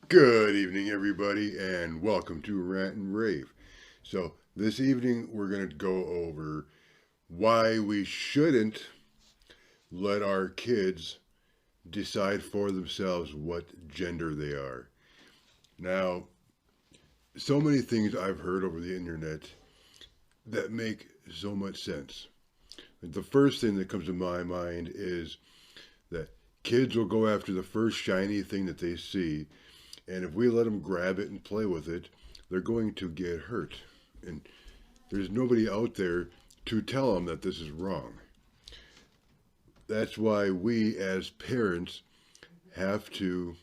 Good evening, everybody, and welcome to Rant and Rave. So, this evening we're going to go over why we shouldn't let our kids decide for themselves what gender they are. Now, so many things I've heard over the internet that make so much sense. The first thing that comes to my mind is that kids will go after the first shiny thing that they see, and if we let them grab it and play with it, they're going to get hurt. And there's nobody out there to tell them that this is wrong. That's why we as parents have to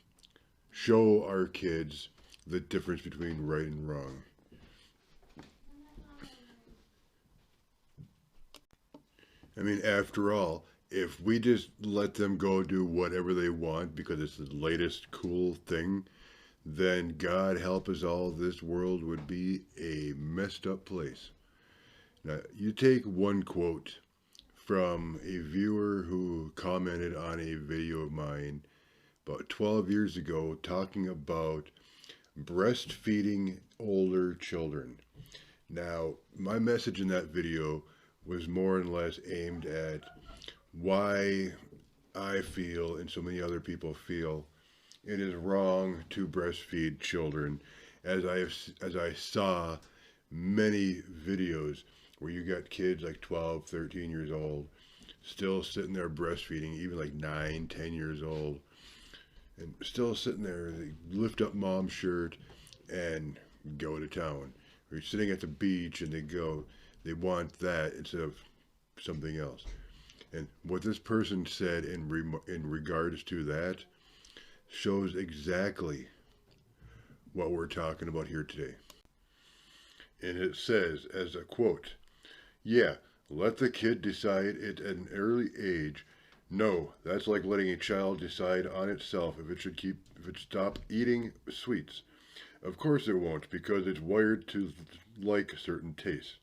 show our kids the difference between right and wrong. I mean, after all, if we just let them go do whatever they want because it's the latest cool thing, then God help us all, this world would be a messed up place. Now, you take one quote from a viewer who commented on a video of mine about 12 years ago talking about breastfeeding older children. Now, my message in that video was more and less aimed at why I feel and so many other people feel it is wrong to breastfeed children, as I saw many videos where you got kids like 12, 13 years old still sitting there breastfeeding, even like 9, 10 years old, and still sitting there. They lift up mom's shirt and go to town. Or sitting at the beach and they want that instead of something else. And what this person said in regards to that shows exactly what we're talking about here today. And it says, as a quote, yeah, let the kid decide it at an early age. No, that's like letting a child decide on itself if it stop eating sweets. Of course it won't, because it's wired to like certain tastes.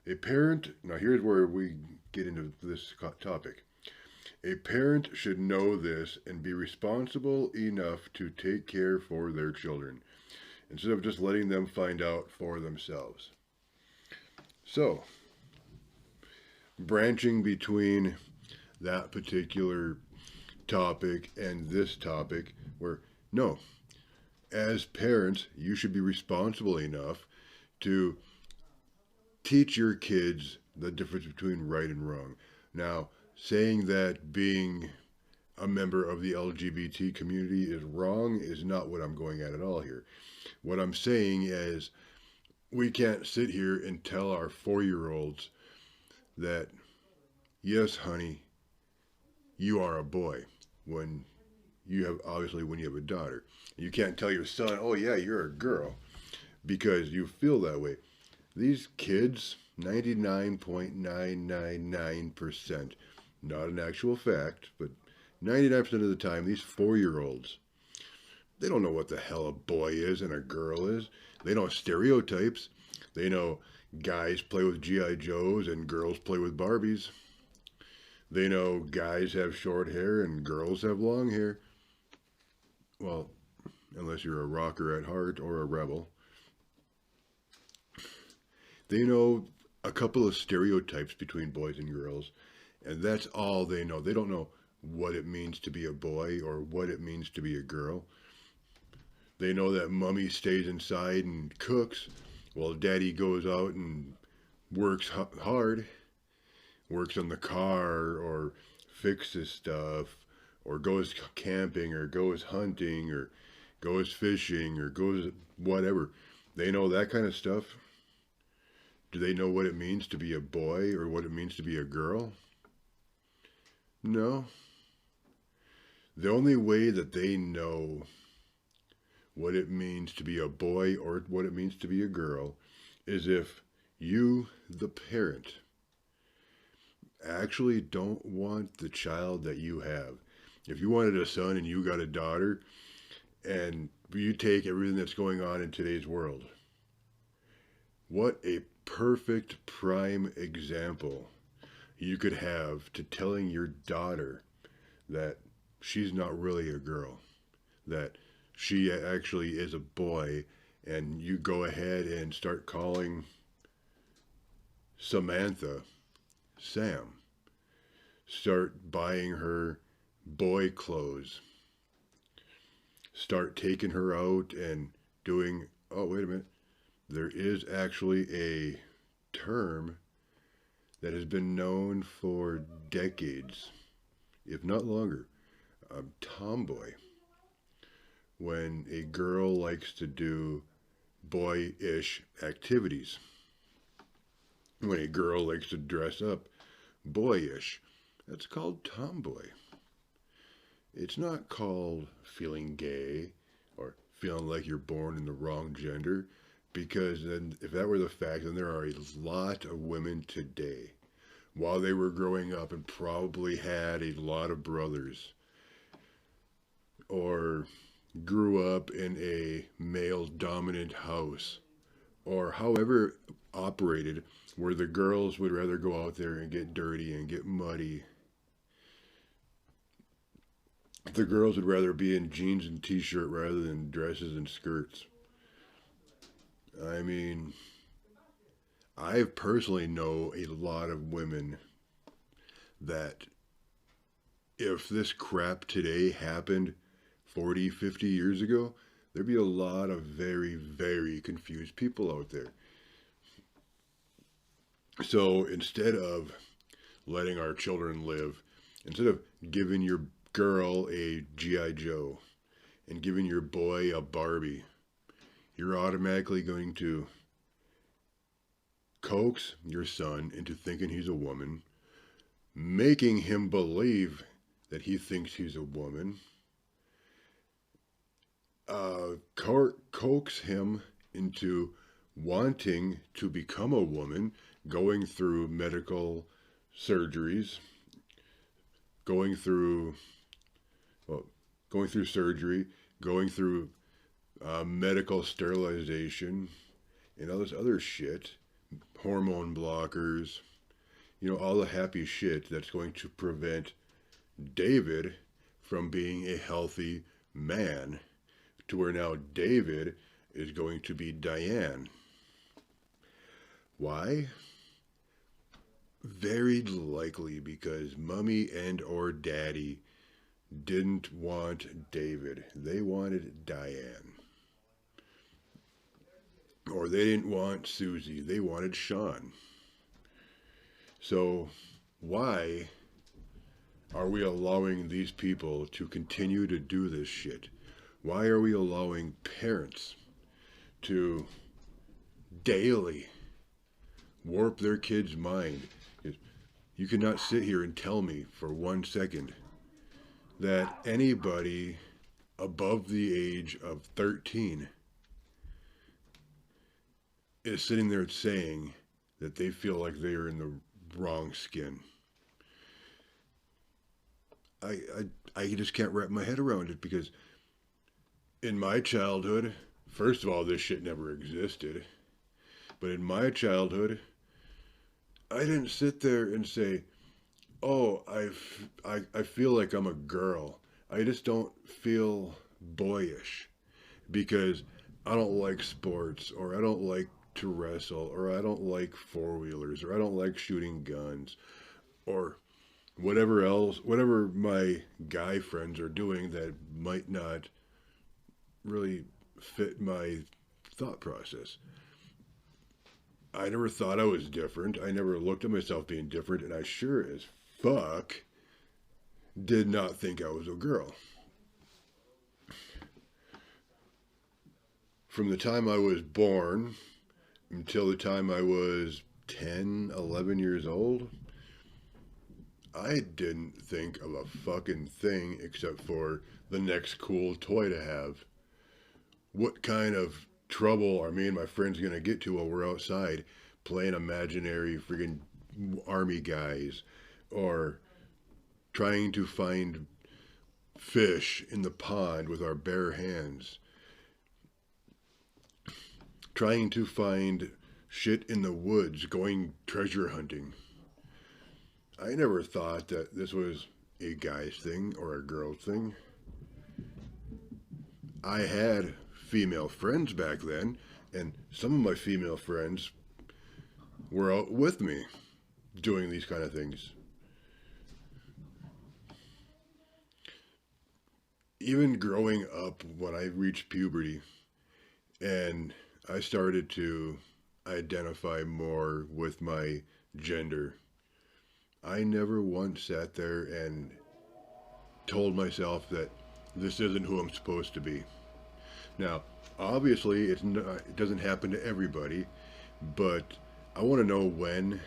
A parent, now here's where we get into this topic. A parent should know this and be responsible enough to take care for their children, instead of just letting them find out for themselves. So, branching between that particular topic and this topic, where no, as parents, you should be responsible enough to teach your kids the difference between right and wrong. Now, saying that being a member of the LGBT community is wrong is not what I'm going at all here. What I'm saying is we can't sit here and tell our 4-year-olds that, yes, honey, you are a boy when when you have a daughter. You can't tell your son, oh, yeah, you're a girl because you feel that way. These kids, 99.999%, not an actual fact, but 99% of the time, these 4-year-olds, they don't know what the hell a boy is and a girl is. They know stereotypes. They know guys play with G.I. Joes and girls play with Barbies. They know guys have short hair and girls have long hair. Well, unless you're a rocker at heart or a rebel. They know a couple of stereotypes between boys and girls, and that's all they know. They don't know what it means to be a boy or what it means to be a girl. They know that mommy stays inside and cooks while daddy goes out and works hard, works on the car or fixes stuff or goes camping or goes hunting or goes fishing or goes whatever. They know that kind of stuff. Do they know what it means to be a boy or what it means to be a girl? No. The only way that they know what it means to be a boy or what it means to be a girl is if you, the parent, actually don't want the child that you have. If you wanted a son and you got a daughter, and you take everything that's going on in today's world, what a perfect prime example you could have to telling your daughter that she's not really a girl, that she actually is a boy, and you go ahead and start calling Samantha Sam. Start buying her boy clothes. Start taking her out and doing. Oh, wait a minute. There is actually a term that has been known for decades, if not longer. Tomboy. When a girl likes to do boyish activities. When a girl likes to dress up boyish. That's called tomboy. It's not called feeling gay or feeling like you're born in the wrong gender, because then, if that were the fact, then there are a lot of women today, while they were growing up and probably had a lot of brothers, or grew up in a male dominant house, or however operated, where the girls would rather go out there and get dirty and get muddy. The girls would rather be in jeans and t-shirt rather than dresses and skirts. I mean, I personally know a lot of women that if this crap today happened 40, 50 years ago, there'd be a lot of very, very confused people out there. So instead of letting our children live, instead of giving your girl a G.I. Joe and giving your boy a Barbie, you're automatically going to coax your son into thinking he's a woman, making him believe that he thinks he's a woman, coax him into wanting to become a woman, going through medical surgeries, going through surgery, going through medical sterilization, and all this other shit, hormone blockers, all the happy shit that's going to prevent David from being a healthy man, to where now David is going to be Diane. Why? Very likely because mommy and or daddy didn't want David. They wanted Diane. Or they didn't want Susie. They wanted Sean. So why are we allowing these people to continue to do this shit? Why are we allowing parents to daily warp their kids' mind? You cannot sit here and tell me for 1 second that anybody above the age of 13 is sitting there saying that they feel like they are in the wrong skin. I just can't wrap my head around it, because in my childhood, first of all, this shit never existed. But in my childhood, I didn't sit there and say, oh, I feel like I'm a girl. I just don't feel boyish because I don't like sports, or I don't like to wrestle, or I don't like four-wheelers, or I don't like shooting guns, or whatever else, whatever my guy friends are doing that might not really fit my thought process. I never thought I was different. I never looked at myself being different, and I sure as fuck did not think I was a girl. From the time I was born until the time I was 10, 11 years old, I didn't think of a fucking thing except for the next cool toy to have. What kind of trouble are me and my friends going to get to while we're outside playing imaginary friggin' army guys, or trying to find fish in the pond with our bare hands, trying to find shit in the woods, going treasure hunting. I never thought that this was a guy's thing or a girl's thing. I had female friends back then, and some of my female friends were out with me doing these kind of things. Even growing up, when I reached puberty and I started to identify more with my gender, I never once sat there and told myself that this isn't who I'm supposed to be. Now, obviously, it doesn't happen to everybody, but I want to know when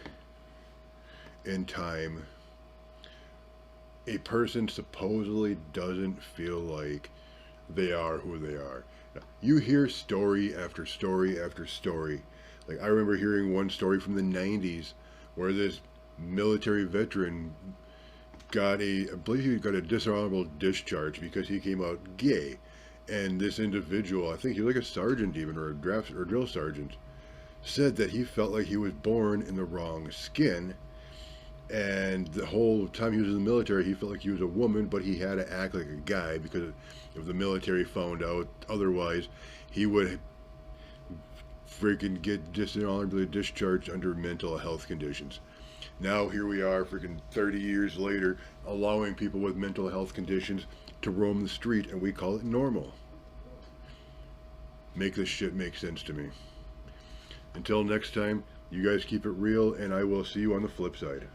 in time a person supposedly doesn't feel like they are who they are. Now, you hear story after story after story. Like, I remember hearing one story from the 90s where this military veteran I believe he got a dishonorable discharge because he came out gay. And this individual, I think he was like a sergeant even, or a draft or drill sergeant, said that he felt like he was born in the wrong skin. And the whole time he was in the military, he felt like he was a woman, but he had to act like a guy because if the military found out otherwise, he would freaking get dishonorably discharged under mental health conditions. Now here we are, freaking 30 years later, allowing people with mental health conditions to roam the street, and we call it normal. Make this shit make sense to me. Until next time, you guys keep it real, and I will see you on the flip side.